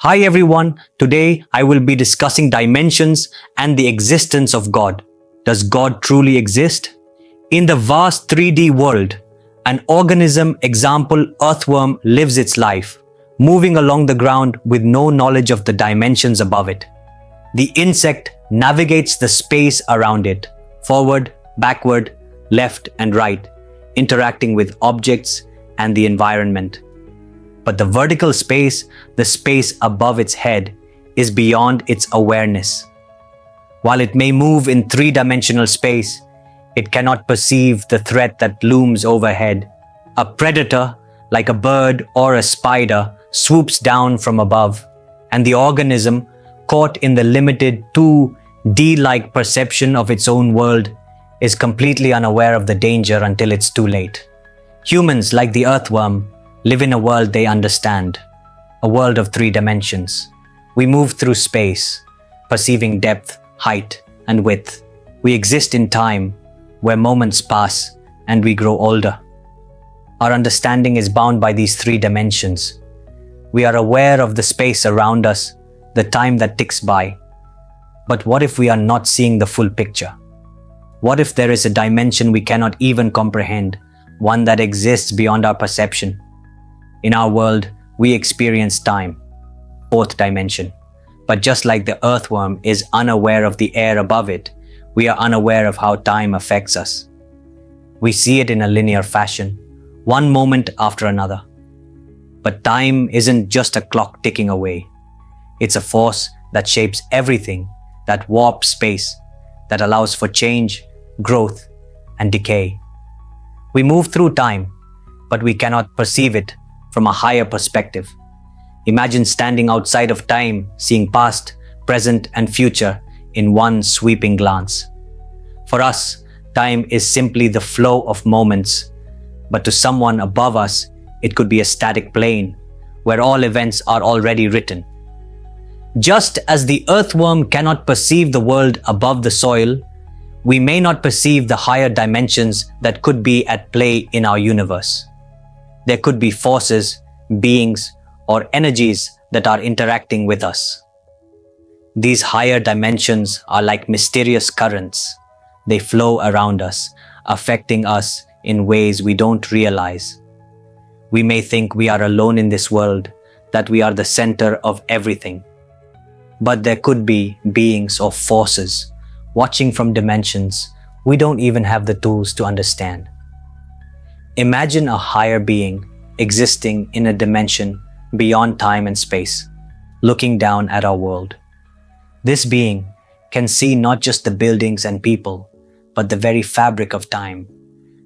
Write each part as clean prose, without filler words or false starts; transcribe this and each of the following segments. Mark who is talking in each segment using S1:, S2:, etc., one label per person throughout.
S1: Hi everyone, today I will be discussing dimensions and the existence of God. Does God truly exist? In the vast 3D world, an organism, example earthworm, lives its life, moving along the ground with no knowledge of the dimensions above it. The insect navigates the space around it, forward, backward, left and right, interacting with objects and the environment. But the vertical space, the space above its head, is beyond its awareness. While it may move in three-dimensional space, it cannot perceive the threat that looms overhead. A predator, like a bird or a spider, swoops down from above, and the organism, caught in the limited 2D-like perception of its own world, is completely unaware of the danger until it's too late. Humans, like the earthworm, live in a world they understand, a world of three dimensions. We move through space, perceiving depth, height, and width. We exist in time, where moments pass and we grow older. Our understanding is bound by these three dimensions. We are aware of the space around us, the time that ticks by. But what if we are not seeing the full picture? What if there is a dimension we cannot even comprehend, one that exists beyond our perception? In our world, we experience time, fourth dimension. But just like the earthworm is unaware of the air above it, we are unaware of how time affects us. We see it in a linear fashion, one moment after another. But time isn't just a clock ticking away. It's a force that shapes everything, that warps space, that allows for change, growth, and decay. We move through time, but we cannot perceive it from a higher perspective. Imagine standing outside of time, seeing past, present, and future in one sweeping glance. For us, time is simply the flow of moments, but to someone above us, it could be a static plane where all events are already written. Just as the earthworm cannot perceive the world above the soil, we may not perceive the higher dimensions that could be at play in our universe. There could be forces, beings, or energies that are interacting with us. These higher dimensions are like mysterious currents. They flow around us, affecting us in ways we don't realize. We may think we are alone in this world, that we are the center of everything. But there could be beings or forces watching from dimensions we don't even have the tools to understand. Imagine a higher being existing in a dimension beyond time and space, looking down at our world. This being can see not just the buildings and people, but the very fabric of time,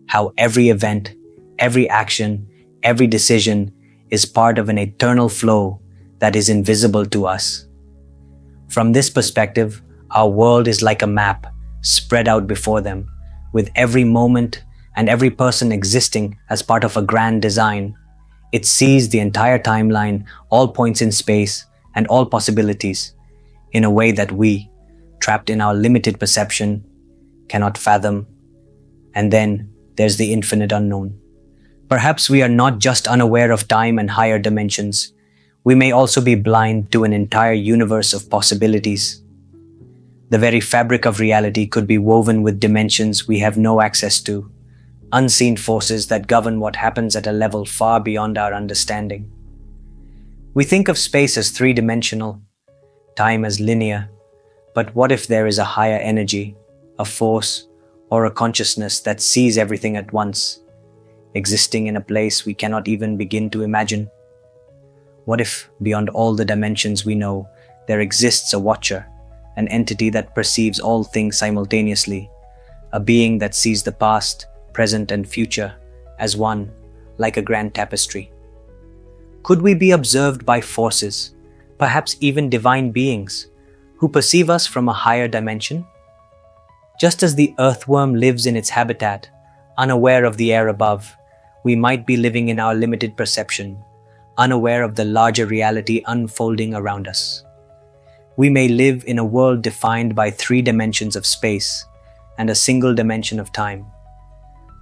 S1: how every event, every action, every decision is part of an eternal flow that is invisible to us. From this perspective, our world is like a map spread out before them, with every moment and every person existing as part of a grand design. It sees the entire timeline, all points in space, and all possibilities in a way that we, trapped in our limited perception, cannot fathom. And then there's the infinite unknown. Perhaps we are not just unaware of time and higher dimensions. We may also be blind to an entire universe of possibilities. The very fabric of reality could be woven with dimensions we have no access to, unseen forces that govern what happens at a level far beyond our understanding. We think of space as three-dimensional, time as linear, but what if there is a higher energy, a force, or a consciousness that sees everything at once, existing in a place we cannot even begin to imagine? What if, beyond all the dimensions we know, there exists a watcher, an entity that perceives all things simultaneously, a being that sees the past, present, and future as one, like a grand tapestry? Could we be observed by forces, perhaps even divine beings, who perceive us from a higher dimension? Just as the earthworm lives in its habitat, unaware of the air above, we might be living in our limited perception, unaware of the larger reality unfolding around us. We may live in a world defined by three dimensions of space and a single dimension of time.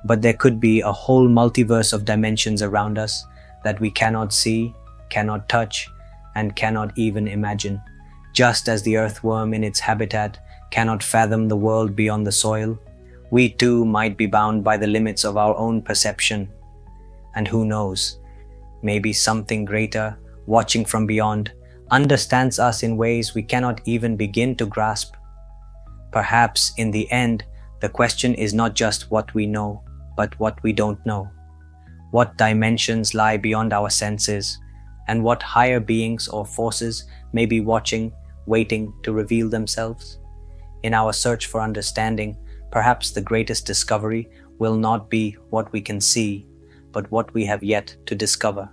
S1: But there could be a whole multiverse of dimensions around us that we cannot see, cannot touch, and cannot even imagine. Just as the earthworm in its habitat cannot fathom the world beyond the soil, we too might be bound by the limits of our own perception. And who knows, maybe something greater, watching from beyond, understands us in ways we cannot even begin to grasp. Perhaps in the end, the question is not just what we know, but what we don't know. What dimensions lie beyond our senses, and what higher beings or forces may be watching, waiting to reveal themselves? In our search for understanding, perhaps the greatest discovery will not be what we can see, but what we have yet to discover.